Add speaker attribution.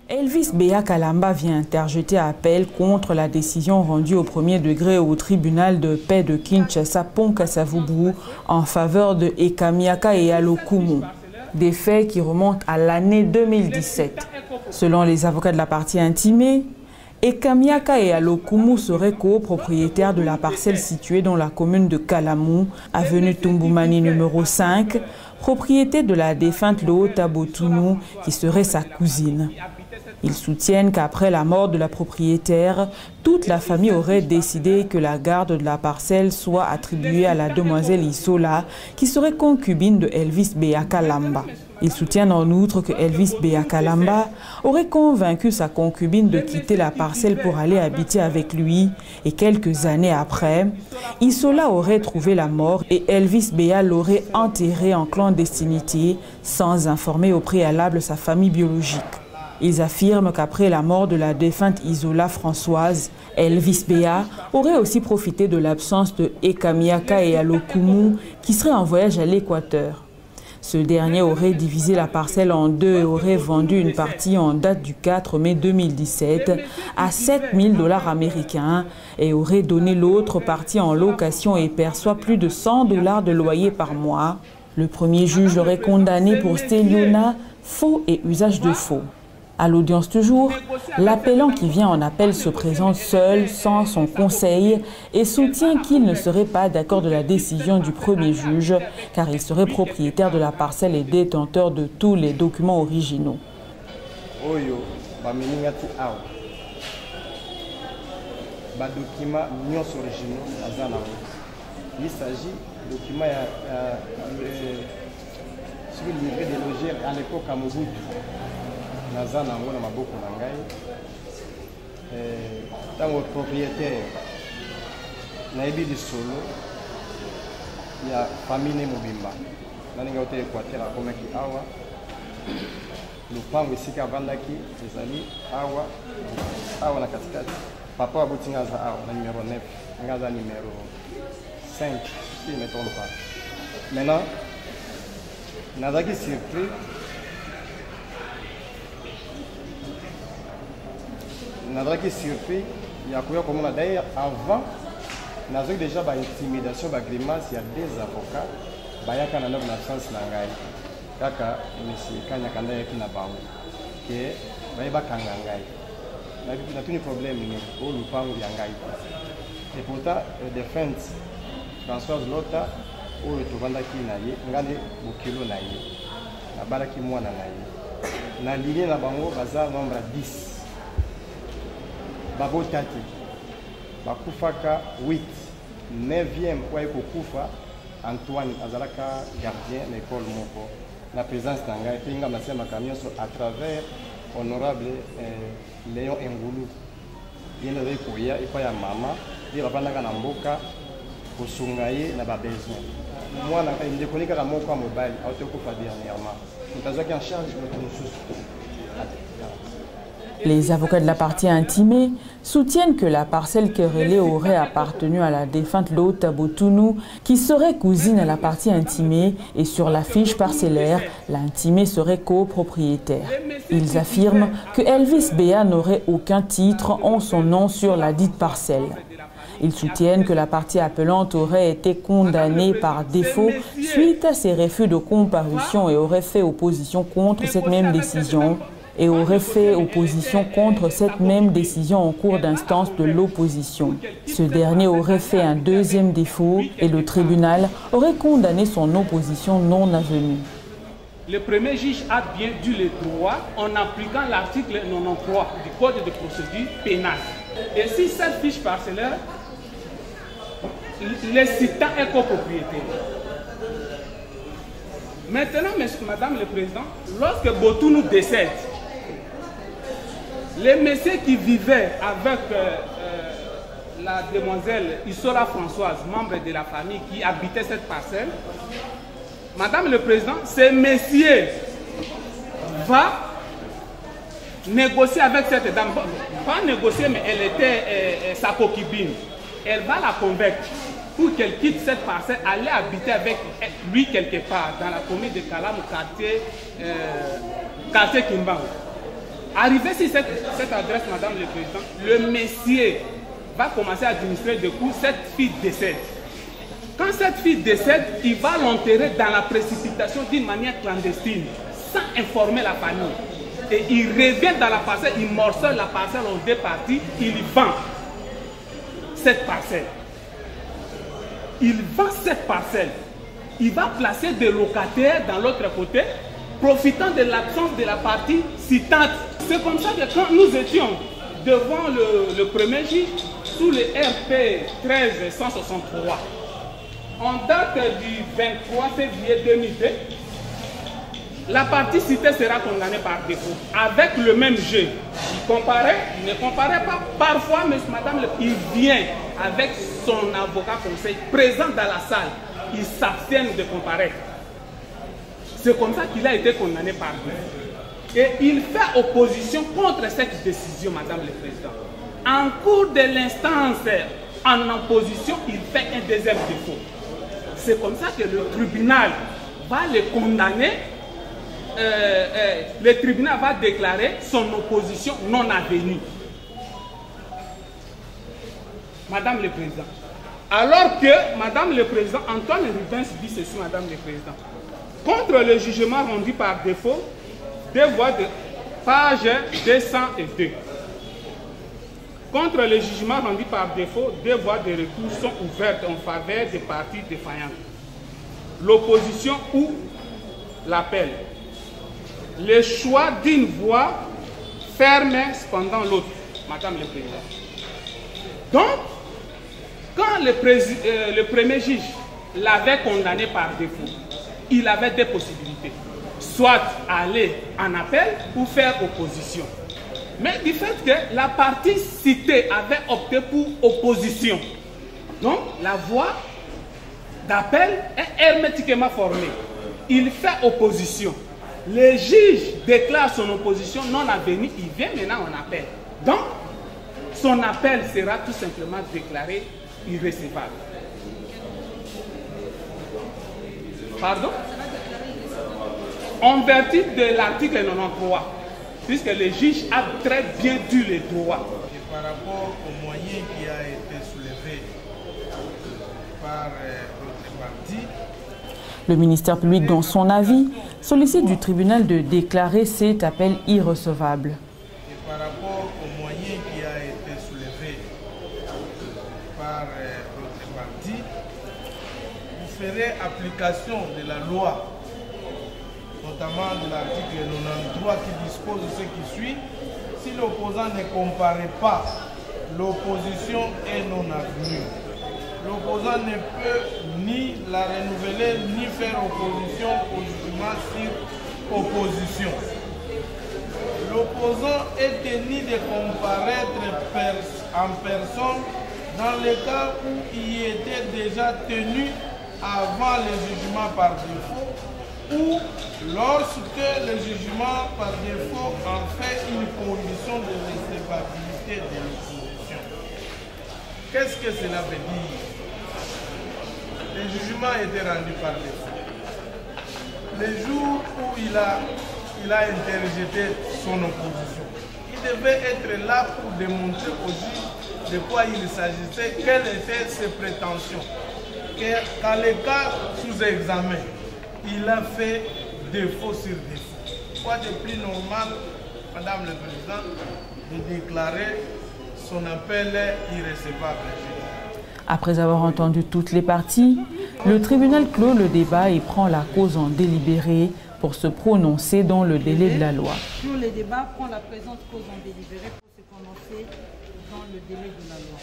Speaker 1: Elvis Béa Kalamba vient interjeter appel contre la décision rendue au premier degré au tribunal de paix de Kinshasa Pont-Kasavubu en faveur de Ekamiaka et Alokumu. Des faits qui remontent à l'année 2017. Selon les avocats de la partie intimée, Ekamiaka et Alokumu seraient copropriétaires de la parcelle située dans la commune de Kalamou, avenue Tumbumani numéro 5, propriété de la défunte Loota Botunu, qui serait sa cousine. Ils soutiennent qu'après la mort de la propriétaire, toute la famille aurait décidé que la garde de la parcelle soit attribuée à la demoiselle Isola, qui serait concubine de Elvis Béa Kalamba. Ils soutiennent en outre que Elvis Béa Kalamba aurait convaincu sa concubine de quitter la parcelle pour aller habiter avec lui et quelques années après, Isola aurait trouvé la mort et Elvis Béa l'aurait enterré en clandestinité sans informer au préalable sa famille biologique. Ils affirment qu'après la mort de la défunte Isola Françoise, Elvis Béa aurait aussi profité de l'absence de Ekamiaka et Alokumu qui seraient en voyage à l'Équateur. Ce dernier aurait divisé la parcelle en deux et aurait vendu une partie en date du 4 mai 2017 à 7 000 $ américains et aurait donné l'autre partie en location et perçoit plus de 100 $ de loyer par mois. Le premier juge l'aurait condamné pour stéliona, faux et usage de faux. À l'audience du jour, l'appellant qui vient en appel se présente seul, sans son conseil, et soutient qu'il ne serait pas d'accord de la décision du premier juge, car il serait propriétaire de la parcelle et détenteur de tous les documents originaux.
Speaker 2: Il s'agit de documents sur le livret des logeurs à l'époque à Mobutu. Naza nango na maboko na ngai tango propriétaire nayebi lisolo ya famille mobimba naninga hotel Équateur akomaki awa lupango esika avandaki ezali awa na katikati papa aboti nga aza awa na numéro 9 nga aza numéro 5 si je ne me trompe pas. Maintenant nazaki surpris Nadraki surpris, il y a comme on a d'ailleurs avant, nous avons déjà une intimidation, une grimace, il y a des avocats, il y a un absence langai, kaka monsieur Kanya Kanda qui n'a pas que il y a kangangai. Il y a tous les problèmes au lupang yangai. Et pourtant, défense Françoise Lota, où le Tobanda qui naïe, ngane bukilo naïe, la baraki moi naïe. Na ligne na bango bazar nombre 10. Babo Tati, Bakufaka 8, 9e kwa kufa Antoine Azalaka gardien l'école Moko. La présence d'Anga et Pinga Masema Camion à travers honorable Léon Ngoulou. Il y a des koya et pas ya maman, il va prendre na mboka kusungaye na ba besoin. Moi na il déconne ka moko mobile auto kufa dernièrement. Nous avons en charge de tout sous.
Speaker 1: Les avocats de la partie intimée soutiennent que la parcelle querellée aurait appartenu à la défunte Loota Botunu, qui serait cousine à la partie intimée, et sur la fiche parcellaire, l'intimée serait copropriétaire. Ils affirment que Elvis Béa n'aurait aucun titre en son nom sur la dite parcelle. Ils soutiennent que la partie appelante aurait été condamnée par défaut suite à ses refus de comparution et aurait fait opposition contre cette même décision. En cours d'instance de l'opposition. Ce dernier aurait fait un deuxième défaut et le tribunal aurait condamné son opposition non avenue.
Speaker 3: Le premier juge a bien dû le droit en appliquant l'article 93 du Code de procédure pénale. Et si cette fiche parcellaire, le citant est copropriétaire. Maintenant, Madame le Président, lorsque Botunu décède, les messieurs qui vivaient avec la demoiselle Isola Françoise, membre de la famille qui habitait cette parcelle, Madame le Président, ces messieurs vont négocier avec cette dame. Pas négocier, mais elle était sa concubine. Elle va la convaincre pour qu'elle quitte cette parcelle, aller habiter avec lui quelque part dans la commune de Kalam, quartier Kimbangu. Arrivé sur cette adresse, Madame le Président, le messier va commencer à administrer des coups, cette fille décède. Quand cette fille décède, il va l'enterrer dans la précipitation d'une manière clandestine, sans informer la famille. Et il revient dans la parcelle, il morcelle la parcelle en deux parties, il vend cette parcelle. Il vend cette parcelle. Il va placer des locataires dans l'autre côté, profitant de l'absence de la partie citante. C'est comme ça que quand nous étions devant le premier juge, sous le RP 13163, en date du 23 février 2002, la partie citée sera condamnée par défaut, avec le même jeu. Il comparait, il ne comparait pas. Parfois, madame, il vient avec son avocat conseil présent dans la salle. Il s'abstient de comparaître. C'est comme ça qu'il a été condamné par défaut. Et il fait opposition contre cette décision, Madame le Président. En cours de l'instance en opposition, il fait un deuxième défaut. C'est comme ça que le tribunal va le condamner. Le tribunal va déclarer son opposition non avenue. Madame le Président. Alors que, Madame le Président, Antoine Rubens dit ceci, Madame le Président. Contre le jugement rendu par défaut, devoir de page 202. Contre le jugement rendu par défaut, deux voies de recours sont ouvertes en faveur des parties défaillantes. L'opposition ou l'appel. Le choix d'une voie ferme cependant l'autre, Madame le Président. Donc, quand le premier juge l'avait condamné par défaut, il avait deux possibilités. Soit aller en appel ou faire opposition. Mais du fait que la partie citée avait opté pour opposition, donc la voie d'appel est hermétiquement formée. Il fait opposition. Le juge déclare son opposition non avenue, il vient maintenant en appel. Donc, son appel sera tout simplement déclaré irrécevable. Pardon? En vertu de l'article 93, puisque le juge a très bien dû les droits.
Speaker 4: Et par rapport au moyen qui a été soulevé par votre parti,
Speaker 1: le ministère public, dans son avis, sollicite du tribunal de déclarer cet appel irrecevable.
Speaker 4: et par rapport au moyen qui a été soulevé par votre parti, vous ferez application de la loi, notamment de l'article 93 qui dispose de ce qui suit. Si l'opposant ne comparaît pas, l'opposition est non avenue. L'opposant ne peut ni la renouveler, ni faire opposition au jugement sur opposition. L'opposant est tenu de comparaître en personne dans le cas où il était déjà tenu avant le jugement par défaut ou lorsque le jugement par défaut en fait une condition de recevabilité de l'opposition. Qu'est-ce que cela veut dire? Le jugement a été rendu par défaut. Le jour où il a interjeté son opposition, il devait être là pour démontrer au juge de quoi il s'agissait, quelles étaient ses prétentions. Dans le cas sous examen, il a fait défaut sur défaut. Quoi de plus normal, Madame le Président, de déclarer son appel irrecevable?
Speaker 1: Après avoir entendu toutes les parties, le tribunal clôt le débat et prend la cause en délibéré pour se prononcer dans le délai de la loi.
Speaker 5: Pour le débat, prend la présente cause en délibéré pour se prononcer dans le délai de la loi.